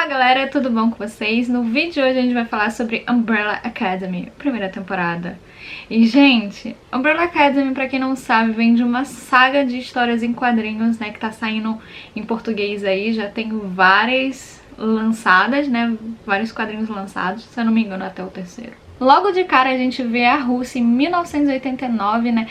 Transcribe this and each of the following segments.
Fala galera, tudo bom com vocês? No vídeo de hoje a gente vai falar sobre Umbrella Academy, primeira temporada. E gente, Umbrella Academy, pra quem não sabe, vem de uma saga de histórias em quadrinhos, né, que tá saindo em português aí, já tem várias lançadas, né, vários quadrinhos lançados, se eu não me engano até o terceiro. Logo de cara a gente vê a Rússia em 1989, né,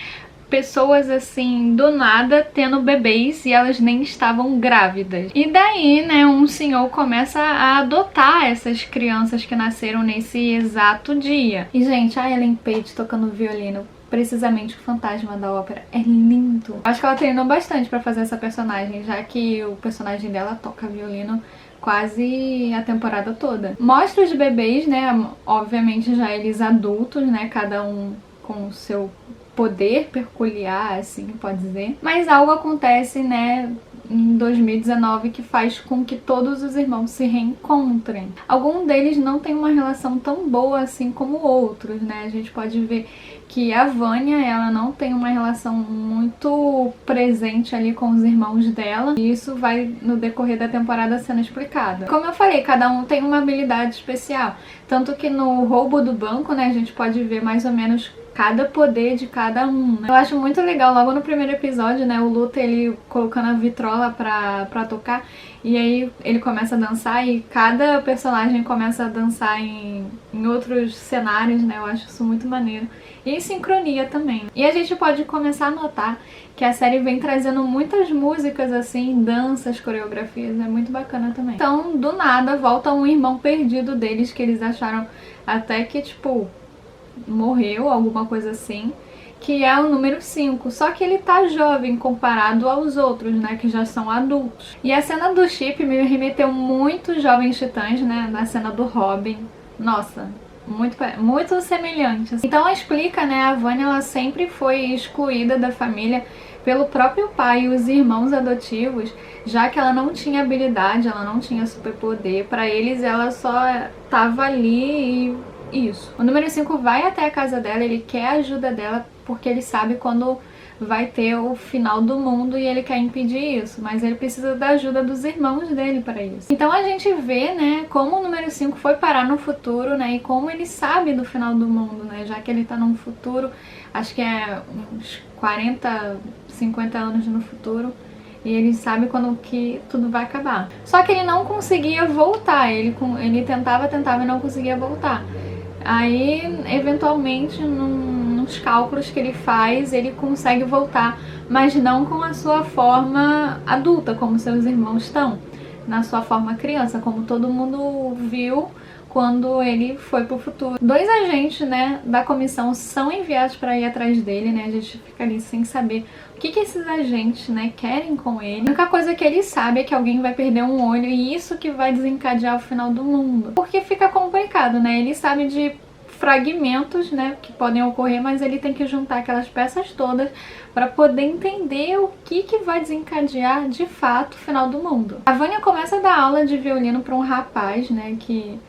pessoas assim, do nada, tendo bebês e elas nem estavam grávidas. E daí, né, um senhor começa a adotar essas crianças que nasceram nesse exato dia. E, gente, a Ellen Page tocando violino, precisamente o fantasma da ópera, é lindo. Acho que ela treinou bastante pra fazer essa personagem, já que o personagem dela toca violino quase a temporada toda. Mostra os bebês, né, obviamente já eles adultos, né, cada um com o seu poder peculiar, assim, pode dizer. Mas algo acontece, né, em 2019 que faz com que todos os irmãos se reencontrem. Alguns deles não tem uma relação tão boa assim como outros, né? A gente pode ver que a Vanya, ela não tem uma relação muito presente ali com os irmãos dela, e isso vai no decorrer da temporada sendo explicado. Como eu falei, cada um tem uma habilidade especial, tanto que no roubo do banco, né, a gente pode ver mais ou menos cada poder de cada um, né? Eu acho muito legal, logo no primeiro episódio, né, o Luther, ele colocando a vitrola pra tocar, e aí ele começa a dançar e cada personagem começa a dançar em outros cenários, né, eu acho isso muito maneiro. E em sincronia também. E a gente pode começar a notar que a série vem trazendo muitas músicas assim, danças, coreografias, é muito bacana também. Então, do nada, volta um irmão perdido deles, que eles acharam até que, tipo, morreu, alguma coisa assim, que é o número 5, só que ele tá jovem comparado aos outros, né, que já são adultos. E a cena do chip me remeteu muito Jovens Titãs, né, na cena do Robin. Nossa, muito semelhante. Então explica, né, a Vanya, ela sempre foi excluída da família pelo próprio pai e os irmãos adotivos, já que ela não tinha habilidade, ela não tinha superpoder. Para eles ela só tava ali e isso. O número 5 vai até a casa dela, ele quer a ajuda dela porque ele sabe quando vai ter o final do mundo e ele quer impedir isso, mas ele precisa da ajuda dos irmãos dele para isso. Então a gente vê, né, como o número 5 foi parar no futuro, né, e como ele sabe do final do mundo, né, já que ele tá num futuro, acho que é uns 40, 50 anos no futuro, e ele sabe quando que tudo vai acabar. Só que ele não conseguia voltar, ele tentava e não conseguia voltar. Aí, eventualmente, nos cálculos que ele faz, ele consegue voltar, mas não com a sua forma adulta, como seus irmãos estão, na sua forma criança, como todo mundo viu quando ele foi pro futuro. 2 agentes, né, da comissão são enviados para ir atrás dele, né, a gente fica ali sem saber o que esses agentes, né, querem com ele. A única coisa que ele sabe é que alguém vai perder um olho e isso que vai desencadear o final do mundo. Porque fica complicado, né, ele sabe de fragmentos, né, que podem ocorrer, mas ele tem que juntar aquelas peças todas para poder entender o que vai desencadear de fato o final do mundo. A Vanya começa a dar aula de violino para um rapaz, né, que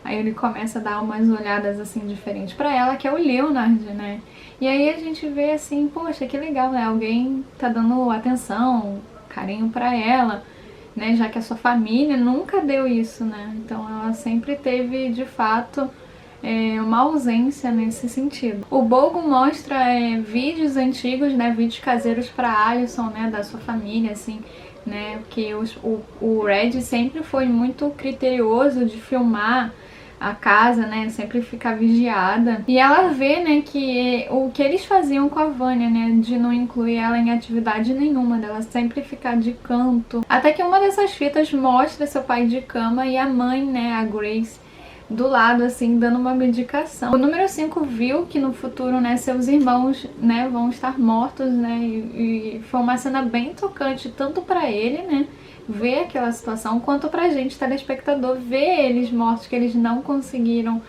aí ele começa a dar umas olhadas assim diferentes pra ela, que é o Leonard, né? E aí a gente vê assim, poxa, que legal, né? Alguém tá dando atenção, carinho pra ela, né? Já que a sua família nunca deu isso, né? Então ela sempre teve, de fato, uma ausência nesse sentido. O Bogo mostra vídeos antigos, né? Vídeos caseiros pra Alison, né? Da sua família, assim, né? Porque o Red sempre foi muito criterioso de filmar a casa, né, sempre ficar vigiada. E ela vê, né, que o que eles faziam com a Vanya, né, de não incluir ela em atividade nenhuma, dela sempre ficar de canto. Até que uma dessas fitas mostra seu pai de cama e a mãe, né, a Grace, do lado, assim, dando uma medicação. O número 5 viu que no futuro, né, seus irmãos, né, vão estar mortos, né, e foi uma cena bem tocante, tanto pra ele, né, ver aquela situação, quanto pra gente, telespectador, ver eles mortos, que eles não conseguiram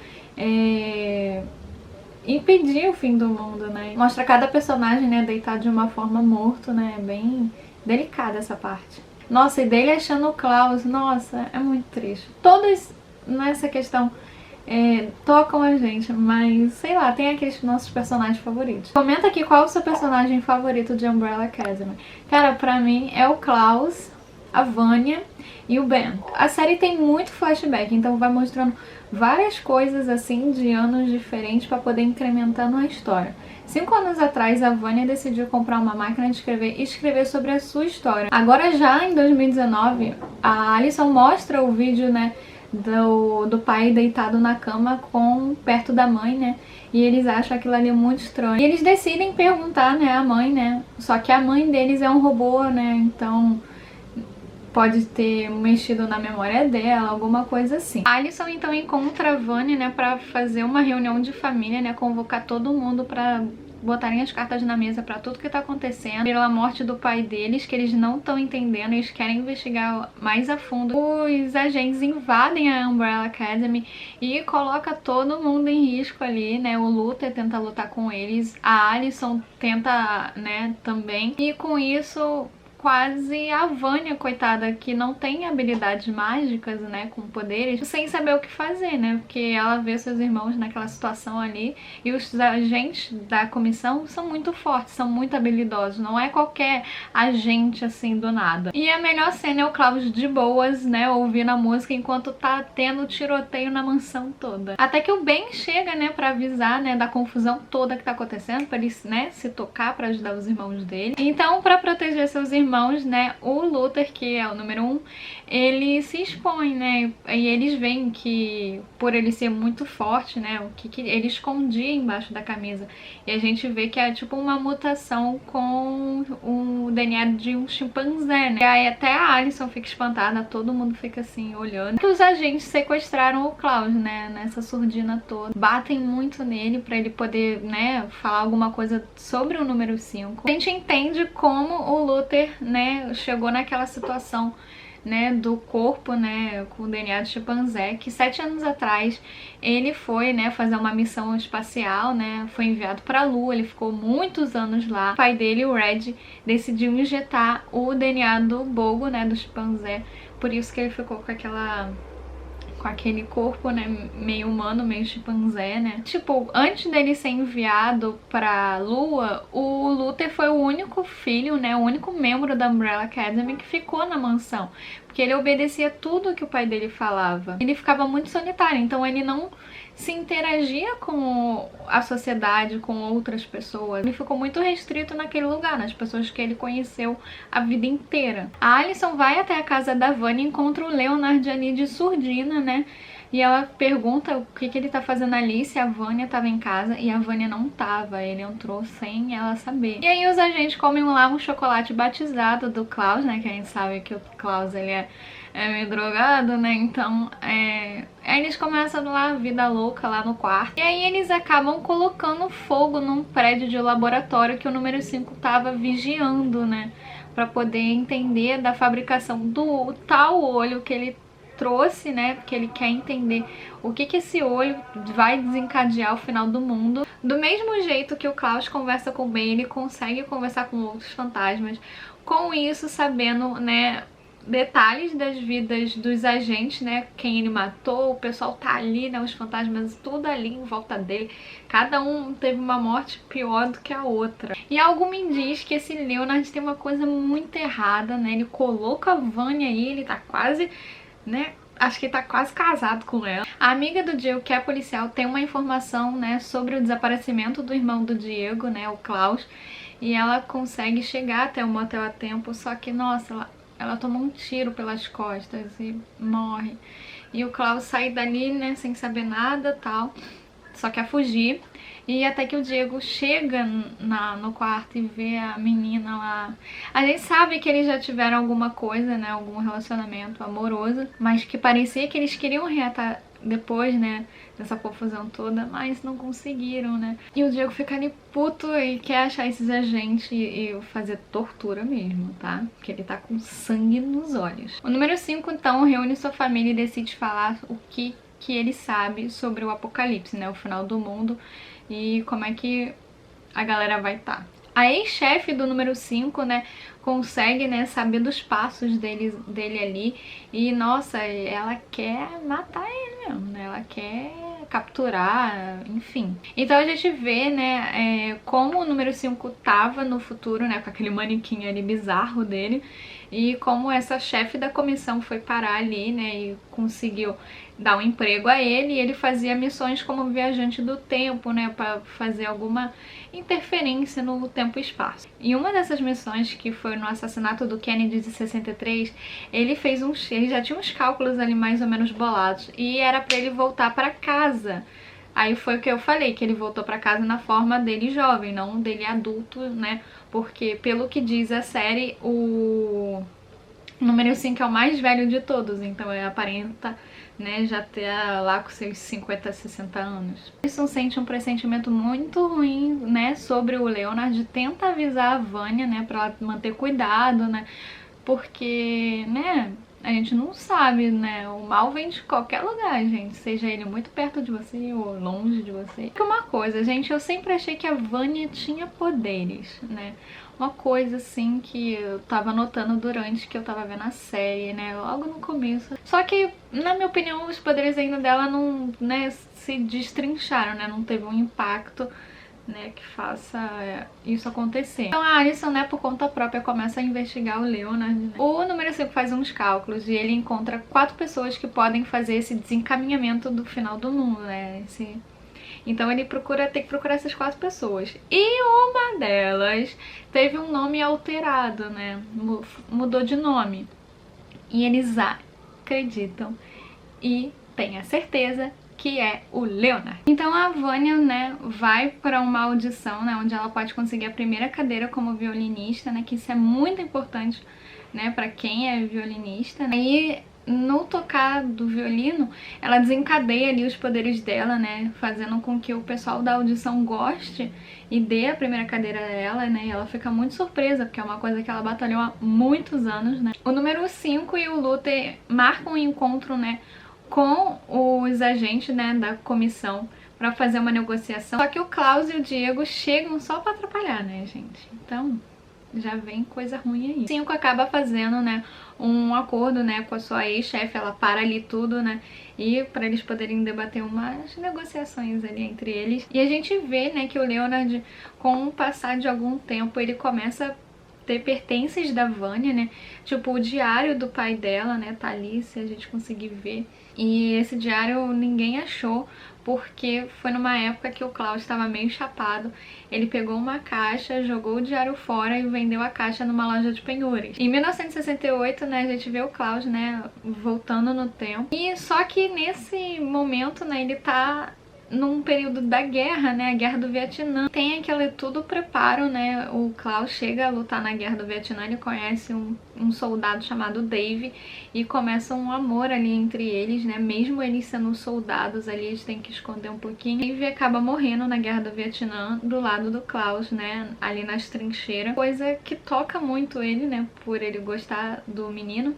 impedir o fim do mundo, né. Mostra cada personagem, né, deitado de uma forma morto, né, bem delicada essa parte. Nossa, e dele achando o Klaus, nossa, é muito triste. Todos nessa questão tocam a gente, mas sei lá, tem aqueles nossos personagens favoritos. Comenta aqui qual é o seu personagem favorito de Umbrella Academy. Cara, pra mim é o Klaus, a Vanya e o Ben. A série tem muito flashback, então vai mostrando várias coisas assim de anos diferentes para poder incrementando a história. 5 anos atrás, a Vanya decidiu comprar uma máquina de escrever e escrever sobre a sua história. Agora já em 2019, a Alison mostra o vídeo, né, do pai deitado na cama perto da mãe, né? E eles acham aquilo ali muito estranho. E eles decidem perguntar, né, à mãe, né? Só que a mãe deles é um robô, né? Então pode ter mexido na memória dela, alguma coisa assim. A Alison então encontra a Vanya, né, pra fazer uma reunião de família, né, convocar todo mundo pra botarem as cartas na mesa pra tudo que tá acontecendo, pela morte do pai deles, que eles não estão entendendo, eles querem investigar mais a fundo. Os agentes invadem a Umbrella Academy e coloca todo mundo em risco ali, né, o Luther tenta lutar com eles, a Alison tenta, né, também, e com isso quase a Vanya, coitada, que não tem habilidades mágicas, né, com poderes, sem saber o que fazer, né, porque ela vê seus irmãos naquela situação ali e os agentes da comissão são muito fortes, são muito habilidosos, não é qualquer agente assim do nada. E a melhor cena é o Klaus de boas, né, ouvindo a música enquanto tá tendo tiroteio na mansão toda. Até que o Ben chega, né, pra avisar, né, da confusão toda que tá acontecendo, pra ele, né, se tocar pra ajudar os irmãos dele. Então, pra proteger seus irmãos, né, o Luther, que é o número 1, ele se expõe, né, e eles veem que por ele ser muito forte, né, o que ele escondia embaixo da camisa, e a gente vê que é tipo uma mutação com o DNA de um chimpanzé, né, e aí até a Alison fica espantada, todo mundo fica assim olhando, que os agentes sequestraram o Klaus, né, nessa surdina toda, batem muito nele pra ele poder, né, falar alguma coisa sobre o número 5. A gente entende como o Luther, né, chegou naquela situação, né, do corpo, né, com o DNA de chimpanzé, que 7 anos atrás ele foi, né, fazer uma missão espacial, né, foi enviado para a Lua, ele ficou muitos anos lá. O pai dele, o Red, decidiu injetar o DNA do Bogo, né, do chimpanzé, por isso que ele ficou com aquele corpo, né, meio humano, meio chimpanzé, né. Tipo, antes dele ser enviado pra Lua, o Luther foi o único filho, né, o único membro da Umbrella Academy que ficou na mansão, porque ele obedecia tudo que o pai dele falava. Ele ficava muito solitário, então ele não se interagia com a sociedade, com outras pessoas. Ele ficou muito restrito naquele lugar, nas pessoas que ele conheceu a vida inteira. A Alison vai até a casa da Vanya e encontra o Leonard ali de surdina, né? E ela pergunta o que ele tá fazendo ali, se a Vanya tava em casa, e a Vanya não tava, ele entrou sem ela saber. E aí os agentes comem lá um chocolate batizado do Klaus, né, que a gente sabe que o Klaus, ele é meio drogado, né, então aí eles começam lá a vida louca lá no quarto. E aí eles acabam colocando fogo num prédio de laboratório que o número 5 tava vigiando, né, pra poder entender da fabricação do tal olho que ele trouxe, né, porque ele quer entender o que esse olho vai desencadear o final do mundo. Do mesmo jeito que o Klaus conversa com o Ben, ele consegue conversar com outros fantasmas, com isso sabendo, né, detalhes das vidas dos agentes, né, quem ele matou, o pessoal tá ali, né, os fantasmas tudo ali em volta dele, cada um teve uma morte pior do que a outra. E algo me diz que esse Leonard tem uma coisa muito errada, né, ele coloca a Vanya aí, ele tá quase, né, acho que ele tá quase casado com ela. A amiga do Diego, que é policial, tem uma informação, né, sobre o desaparecimento do irmão do Diego, né, o Klaus, e ela consegue chegar até o motel a tempo, só que, nossa, ela toma um tiro pelas costas e morre. E o Klaus sai dali, né, sem saber nada, tal, só quer fugir. E até que o Diego chega no quarto e vê a menina lá. A gente sabe que eles já tiveram alguma coisa, né, algum relacionamento amoroso, mas que parecia que eles queriam reatar depois, né, dessa confusão toda, mas não conseguiram, né. E o Diego fica ali puto e quer achar esses agentes e fazer tortura mesmo, tá? Porque ele tá com sangue nos olhos. O número 5, então, reúne sua família e decide falar o que ele sabe sobre o apocalipse, né, o final do mundo, e como é que a galera vai estar. A ex-chefe do número 5, né, consegue, né, saber dos passos dele ali, e nossa, ela quer matar ele mesmo, né, ela quer capturar, enfim. Então a gente vê, né, como o número 5 tava no futuro, né, com aquele manequim ali bizarro dele, E como essa chefe da comissão foi parar ali, né, e conseguiu dar um emprego a ele, e ele fazia missões como viajante do tempo, né, para fazer alguma interferência no tempo e espaço. E uma dessas missões, que foi no assassinato do Kennedy de 63, ele já tinha uns cálculos ali mais ou menos bolados, e era para ele voltar para casa. Aí foi o que eu falei, que ele voltou pra casa na forma dele jovem, não dele adulto, né? Porque, pelo que diz a série, o número 5 é o mais velho de todos, então ele aparenta, né, já ter lá com seus 50, 60 anos. Isso sente um pressentimento muito ruim, né, sobre o Leonard, tenta avisar a Vanya, né, pra ela manter cuidado, né, porque, né, a gente não sabe, né? O mal vem de qualquer lugar, gente. Seja ele muito perto de você ou longe de você. Porque uma coisa, gente, eu sempre achei que a Vanya tinha poderes, né? Uma coisa, assim, que eu tava notando durante que eu tava vendo a série, né? Logo no começo. Só que, na minha opinião, os poderes ainda dela não, né, se destrincharam, né? Não teve um impacto, né, que faça isso acontecer. Então a Alicent, né, por conta própria, começa a investigar o Leonard, né? O número 5 faz uns cálculos e ele encontra 4 pessoas que podem fazer esse desencaminhamento do final do mundo, né? Então ele tem que procurar essas 4 pessoas. E uma delas teve um nome alterado, né? Mudou de nome. E eles acreditam e têm a certeza que é o Leonard. Então a Vanya, né, vai para uma audição, né, onde ela pode conseguir a primeira cadeira como violinista, né, que isso é muito importante, né, para quem é violinista. E no tocar do violino, ela desencadeia ali os poderes dela, né, fazendo com que o pessoal da audição goste e dê a primeira cadeira a ela, né, e ela fica muito surpresa, porque é uma coisa que ela batalhou há muitos anos, né. O número 5 e o Luther marcam um encontro, né, com os agentes, né, da comissão para fazer uma negociação. Só que o Klaus e o Diego chegam só para atrapalhar, né, gente? Então já vem coisa ruim aí. O 5 acaba fazendo, né, um acordo, né, com a sua ex-chefe, ela para ali tudo, né, e para eles poderem debater umas negociações ali entre eles. E a gente vê, né, que o Leonard, com o passar de algum tempo, ele começa a ter pertences da Vanya, né, tipo o diário do pai dela, né, tá ali, se a gente conseguir ver. E esse diário ninguém achou, porque foi numa época que o Klaus estava meio chapado. Ele pegou uma caixa, jogou o diário fora e vendeu a caixa numa loja de penhores. Em 1968, né, a gente vê o Klaus, né, voltando no tempo. E só que nesse momento, né, ele tá num período da guerra, né, a guerra do Vietnã. Tem aquele tudo preparo, né, o Klaus chega a lutar na guerra do Vietnã, ele conhece um soldado chamado Dave e começa um amor ali entre eles, né, mesmo eles sendo soldados ali, eles têm que esconder um pouquinho. Dave acaba morrendo na guerra do Vietnã do lado do Klaus, né, ali nas trincheiras, coisa que toca muito ele, né, por ele gostar do menino.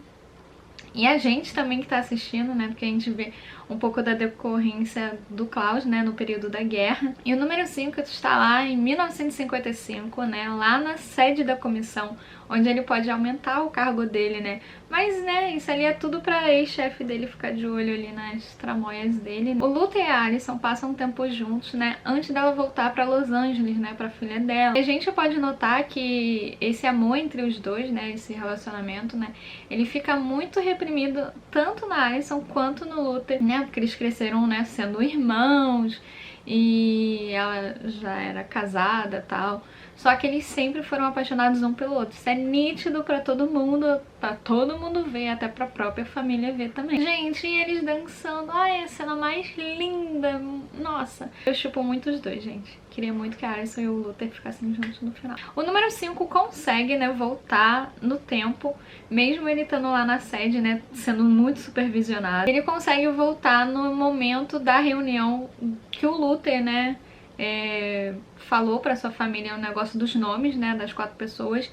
E a gente também que tá assistindo, né, porque a gente vê um pouco da decorrência do Klaus, né, no período da guerra. E o número 5 está lá em 1955, né, lá na sede da comissão, onde ele pode aumentar o cargo dele, né. Mas, né, isso ali é tudo pra ex-chefe dele ficar de olho ali nas tramóias dele. O Luther e a Alicent passam um tempo juntos, né, antes dela voltar pra Los Angeles, né, pra filha dela. E a gente pode notar que esse amor entre os dois, né, esse relacionamento, né, ele fica muito reprimido tanto na Alicent quanto no Luther, né, porque eles cresceram, né, sendo irmãos e ela já era casada e tal. Só que eles sempre foram apaixonados um pelo outro. Isso é nítido pra todo mundo ver, até pra própria família ver também. Gente, e eles dançando, ai, a cena mais linda, nossa. Eu chupo muito os dois, gente. Queria muito que a Alicent e o Luther ficassem juntos no final. O número 5 consegue, né, voltar no tempo, mesmo ele estando lá na sede, né, sendo muito supervisionado. Ele consegue voltar no momento da reunião que o Luther, né, falou pra sua família o negócio dos nomes, né, das 4 pessoas.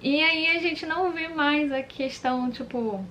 E aí a gente não vê mais a questão, tipo,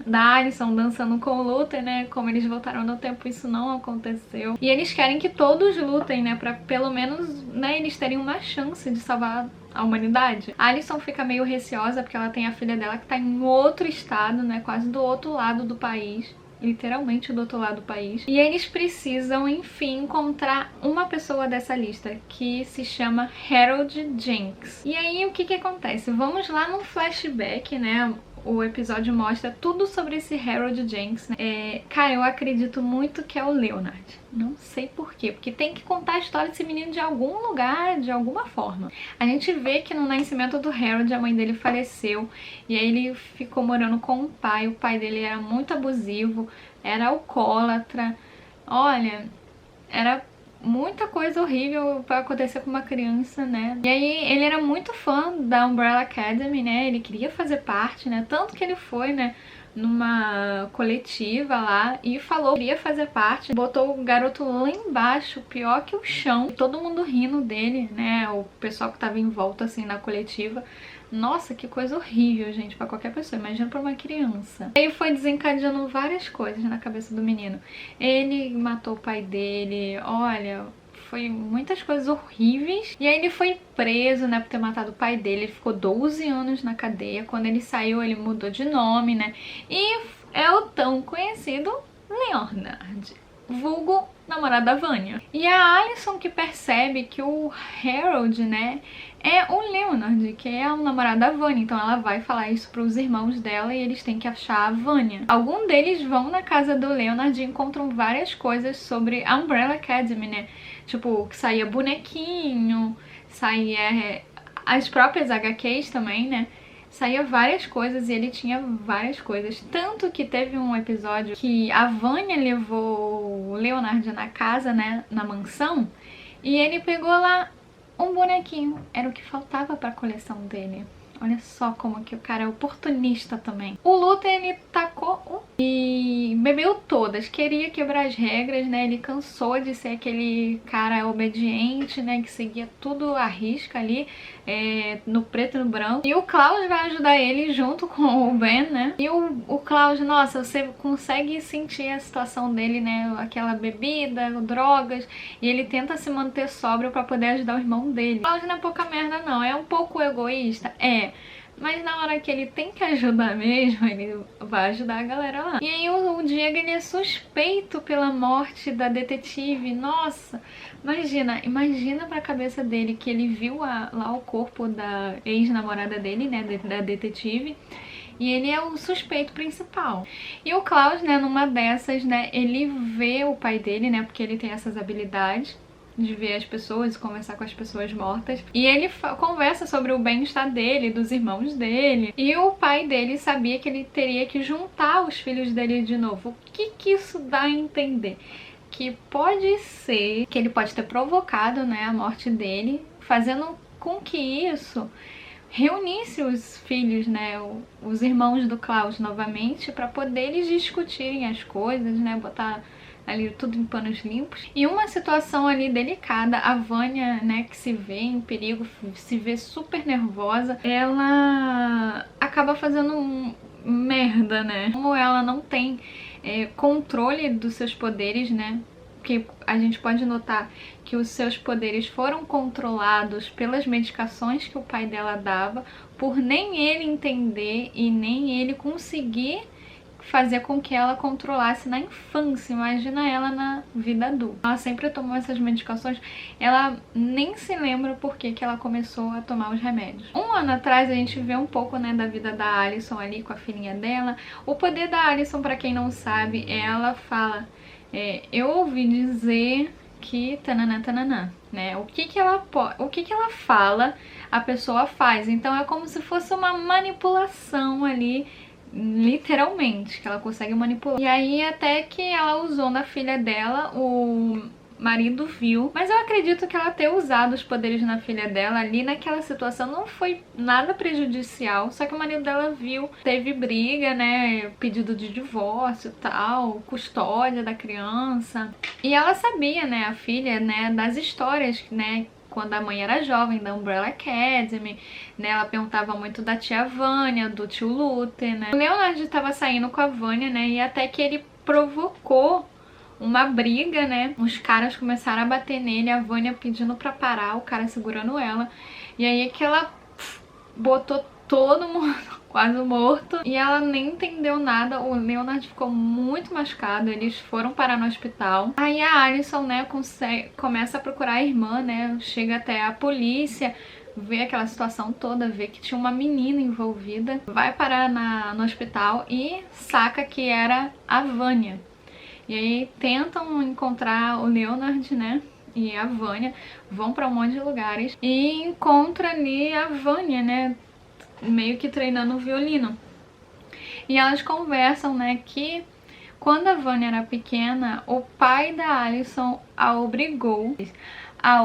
da Alicent dançando com o Luther, né, como eles voltaram no tempo, isso não aconteceu. E eles querem que todos lutem, né, pra pelo menos, né, eles terem uma chance de salvar a humanidade. A Alicent fica meio receosa porque ela tem a filha dela que tá em outro estado, né, quase do outro lado do país. literalmente do outro lado do país. E eles precisam, enfim, encontrar uma pessoa dessa lista, que se chama Harold Jenks. E aí, o que que acontece? Vamos lá num flashback, né? O episódio mostra tudo sobre esse Harold Jenks, né? Cara, eu acredito muito que é o Leonard. Não sei por quê, porque tem que contar a história desse menino de algum lugar, de alguma forma. A gente vê que no nascimento do Harold, a mãe dele faleceu, e aí ele ficou morando com o pai dele era muito abusivo, era alcoólatra, olha, era muita coisa horrível pra acontecer com uma criança, né? E aí ele era muito fã da Umbrella Academy, né? Ele queria fazer parte, né? Tanto que ele foi, né, numa coletiva lá e falou que queria fazer parte. Botou o garoto lá embaixo, pior que o chão. Todo mundo rindo dele, né? O pessoal que tava em volta, assim, na coletiva. Nossa, que coisa horrível, gente, pra qualquer pessoa, imagina pra uma criança. Aí foi desencadeando várias coisas na cabeça do menino. Ele matou o pai dele, olha, foi muitas coisas horríveis. E aí ele foi preso, né, por ter matado o pai dele. Ele ficou 12 anos na cadeia. Quando ele saiu, ele mudou de nome, né? E é o tão conhecido Leonard, vulgo namorado da Vanya. E a Alison, que percebe que o Harold, né, é o Leonard, que é o namorado da Vanya. Então ela vai falar isso pros irmãos dela e eles têm que achar a Vanya. Alguns deles vão na casa do Leonard e encontram várias coisas sobre a Umbrella Academy, né? Tipo, que saía bonequinho, saía as próprias HQs também, né? Saía várias coisas e ele tinha várias coisas. Tanto que teve um episódio que a Vanya levou o Leonard na casa, né, na mansão, e ele pegou lá um bonequinho. Era o que faltava para a coleção dele. Olha só como que o cara é oportunista também. O Luther, ele tacou e bebeu todas. Queria quebrar as regras, né? Ele cansou de ser aquele cara obediente, né? Que seguia tudo à risca ali, no preto e no branco. E o Klaus vai ajudar ele junto com o Ben, né? E o Klaus, nossa, você consegue sentir a situação dele, né? Aquela bebida, drogas. E ele tenta se manter sóbrio pra poder ajudar o irmão dele. O Klaus não é pouca merda, não. É um pouco egoísta? É. Mas na hora que ele tem que ajudar mesmo, ele vai ajudar a galera lá. E aí o Diego, ele é suspeito pela morte da detetive. Nossa, imagina pra cabeça dele que ele viu lá o corpo da ex-namorada dele, né, da detetive. E ele é o suspeito principal. E o Klaus, né, numa dessas, né, ele vê o pai dele, né, porque ele tem essas habilidades de ver as pessoas e conversar com as pessoas mortas. E ele conversa sobre o bem-estar dele, dos irmãos dele. E o pai dele sabia que ele teria que juntar os filhos dele de novo. O que isso dá a entender? Que pode ser que ele pode ter provocado, né, a morte dele, fazendo com que isso reunisse os filhos, né, os irmãos do Klaus novamente, para poder eles discutirem as coisas, né, botar ali tudo em panos limpos. E uma situação ali delicada, a Vanya, né, que se vê em perigo, se vê super nervosa, ela acaba fazendo merda, né? Como ela não tem controle dos seus poderes, né? Que a gente pode notar que os seus poderes foram controlados pelas medicações que o pai dela dava, por nem ele entender e nem ele conseguir fazer com que ela controlasse na infância. Imagina ela na vida adulta. Ela sempre tomou essas medicações, ela nem se lembra por que ela começou a tomar os remédios. Um ano atrás a gente vê um pouco, né, da vida da Alison ali com a filhinha dela. O poder da Alison, pra quem não sabe, ela fala, eu ouvi dizer que tananã, tananã, né? O que ela fala, a pessoa faz. Então é como se fosse uma manipulação ali, literalmente, que ela consegue manipular. E aí até que ela usou na filha dela, o marido viu, mas eu acredito que ela ter usado os poderes na filha dela ali naquela situação não foi nada prejudicial, só que o marido dela viu, teve briga, né, pedido de divórcio e tal, custódia da criança, e ela sabia, né, a filha, né, das histórias, né, quando a mãe era jovem, da Umbrella Academy, né, ela perguntava muito da tia Vanya, do tio Luther, né. O Leonard estava saindo com a Vanya, né, e até que ele provocou uma briga, né, os caras começaram a bater nele, a Vanya pedindo pra parar, o cara segurando ela, e aí é que ela botou todo mundo quase morto, e ela nem entendeu nada. O Leonard ficou muito machucado, eles foram parar no hospital. Aí a Allison, né, começa a procurar a irmã, né, chega até a polícia, vê aquela situação toda, vê que tinha uma menina envolvida, vai parar no hospital e saca que era a Vanya. E aí tentam encontrar o Leonard, né, e a Vanya, vão pra um monte de lugares e encontra ali a Vanya, né, meio que treinando violino. E elas conversam, né, que quando a Vanya era pequena, o pai da Allison a obrigou a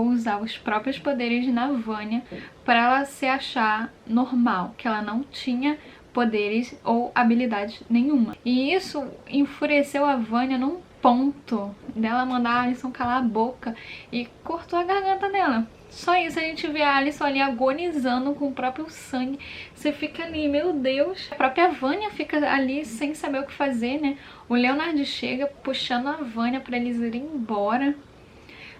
usar os próprios poderes na Vanya para ela se achar normal, que ela não tinha poderes ou habilidade nenhuma. E isso enfureceu a Vanya num ponto dela mandar a Allison calar a boca e cortou a garganta dela. Só isso, a gente vê a Allison ali agonizando com o próprio sangue. Você fica ali, meu Deus. A própria Vanya fica ali sem saber o que fazer, né? O Leonard chega puxando a Vanya pra eles irem embora.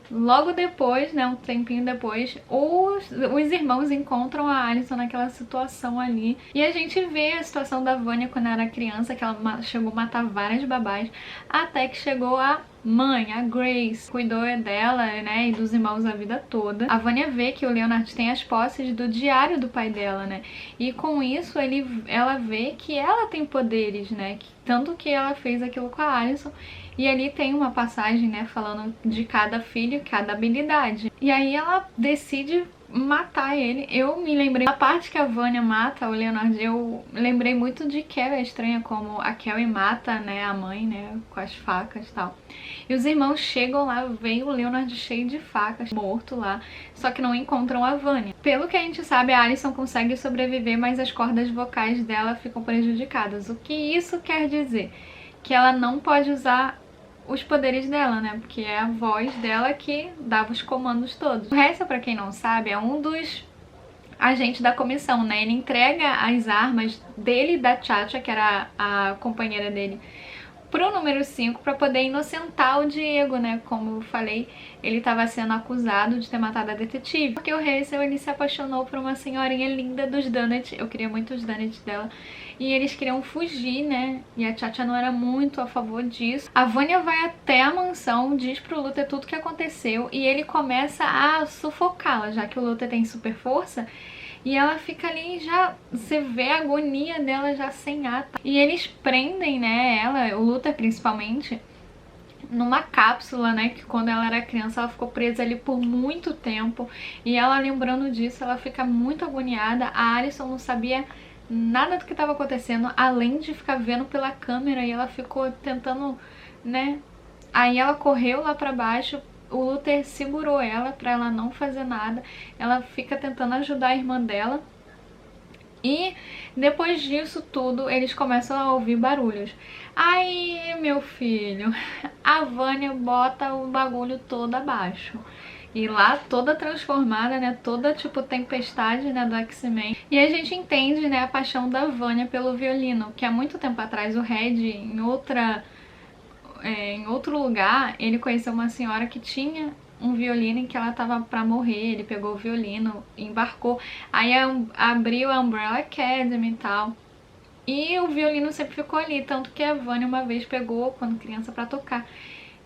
Logo depois, né, um tempinho depois, os irmãos encontram a Allison naquela situação ali. E a gente vê a situação da Vanya quando era criança, que ela chegou a matar várias babás, até que chegou a mãe, a Grace, cuidou dela, né, e dos irmãos a vida toda. A Vanya vê que o Leonard tem as posses do diário do pai dela, né, e com isso ela vê que ela tem poderes, né, tanto que ela fez aquilo com a Allison. E ali tem uma passagem, né, falando de cada filho, cada habilidade. E aí ela decide matar ele. Eu me lembrei, a parte que a Vanya mata o Leonard, eu lembrei muito de Carrie a Estranha, como a Carrie mata, né, a mãe, né, com as facas e tal. E os irmãos chegam lá, veem o Leonard cheio de facas, morto lá, só que não encontram a Vanya. Pelo que a gente sabe, a Allison consegue sobreviver, mas as cordas vocais dela ficam prejudicadas. O que isso quer dizer? Que ela não pode usar os poderes dela, né? Porque é a voz dela que dava os comandos todos. O resto, pra quem não sabe, é um dos agentes da comissão, né? Ele entrega as armas dele e da Chacha, que era a companheira dele, pro número 5 para poder inocentar o Diego, né? Como eu falei, ele estava sendo acusado de ter matado a detetive. Porque o Hazel, ele se apaixonou por uma senhorinha linda dos Dunnett. Eu queria muito os Dunnett dela. E eles queriam fugir, né? E a Chacha não era muito a favor disso. A Vanya vai até a mansão, diz pro Luther tudo o que aconteceu. E ele começa a sufocá-la, já que o Luther tem super força. E ela fica ali, já você vê a agonia dela já sem ar. E eles prendem, né, ela, o Luther principalmente, numa cápsula, né, que quando ela era criança ela ficou presa ali por muito tempo. E ela, lembrando disso, ela fica muito agoniada. A Allison não sabia nada do que estava acontecendo, além de ficar vendo pela câmera, e ela ficou tentando, né. Aí ela correu lá pra baixo, o Luther segurou ela pra ela não fazer nada. Ela fica tentando ajudar a irmã dela. E depois disso tudo, eles começam a ouvir barulhos. Aí, meu filho, a Vanya bota o bagulho todo abaixo. E lá, toda transformada, né, toda tipo tempestade, né, do X-Men. E a gente entende, né, a paixão da Vanya pelo violino, que há muito tempo atrás o Red, em outro lugar, ele conheceu uma senhora que tinha um violino em que ela tava pra morrer. Ele pegou o violino, embarcou, aí abriu a Umbrella Academy e tal. E o violino sempre ficou ali, tanto que a Vanya uma vez pegou, quando criança, pra tocar.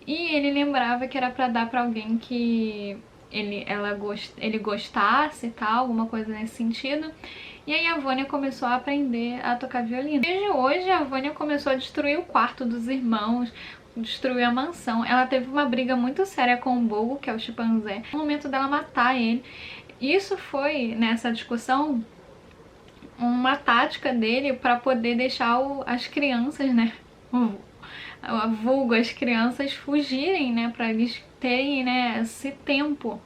E ele lembrava que era pra dar pra alguém que ele gostasse e tal, alguma coisa nesse sentido. E aí a Vanya começou a aprender a tocar violino. Desde hoje a Vanya começou a destruir o quarto dos irmãos, destruiu a mansão. Ela teve uma briga muito séria com o Bogo, que é o chimpanzé, no momento dela matar ele. Isso foi, nessa discussão, uma tática dele para poder deixar as crianças, né, vulgo, as crianças fugirem, né, para eles terem, né, esse tempo.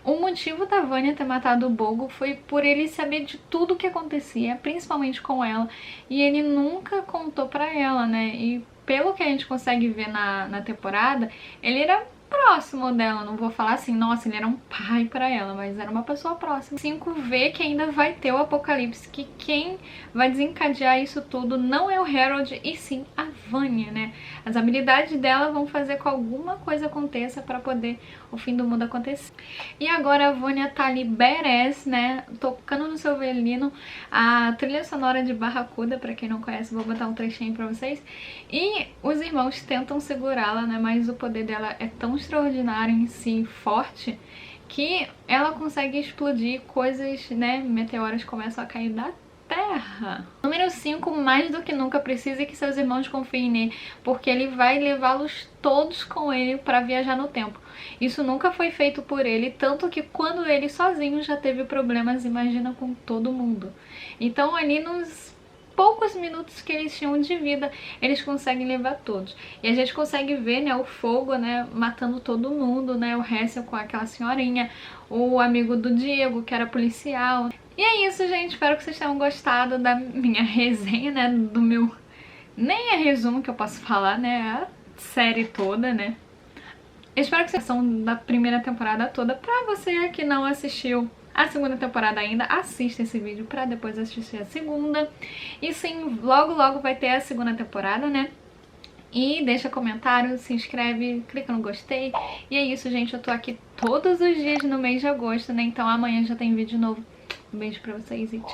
O motivo da Vanya ter matado o Bogo foi por ele saber de tudo o que acontecia, principalmente com ela, e ele nunca contou pra ela, né, e pelo que a gente consegue ver na temporada, ele era próximo dela, não vou falar assim, nossa, ele era um pai pra ela, mas era uma pessoa próxima. 5 vê que ainda vai ter o apocalipse, que quem vai desencadear isso tudo não é o Harold, e sim a Vanya, né? As habilidades dela vão fazer com que alguma coisa aconteça pra poder o fim do mundo acontecer. E agora a Vanya tá ali badass, né, tocando no seu violino, a trilha sonora de Barracuda, pra quem não conhece, vou botar um trechinho pra vocês, e os irmãos tentam segurá-la, né, mas o poder dela é tão extraordinário em si, forte, que ela consegue explodir coisas, né, meteoros começam a cair da Terra. Número 5, mais do que nunca precisa que seus irmãos confiem nele, porque ele vai levá-los todos com ele para viajar no tempo. Isso nunca foi feito por ele, tanto que quando ele sozinho já teve problemas, imagina com todo mundo. Então ali nos poucos minutos que eles tinham de vida, eles conseguem levar todos. E a gente consegue ver, né, o fogo, né, matando todo mundo, né, o Hassel com aquela senhorinha, o amigo do Diego, que era policial. E é isso, gente. Espero que vocês tenham gostado da minha resenha, né, do meu... Nem é resumo que eu posso falar, né, a série toda, né. Eu espero que vocês são da primeira temporada toda. Pra você que não assistiu a segunda temporada ainda, assista esse vídeo pra depois assistir a segunda. E sim, logo logo vai ter a segunda temporada, né? E deixa comentário, se inscreve, clica no gostei. E é isso, gente. Eu tô aqui todos os dias no mês de agosto, né? Então amanhã já tem vídeo novo. Um beijo pra vocês e tchau!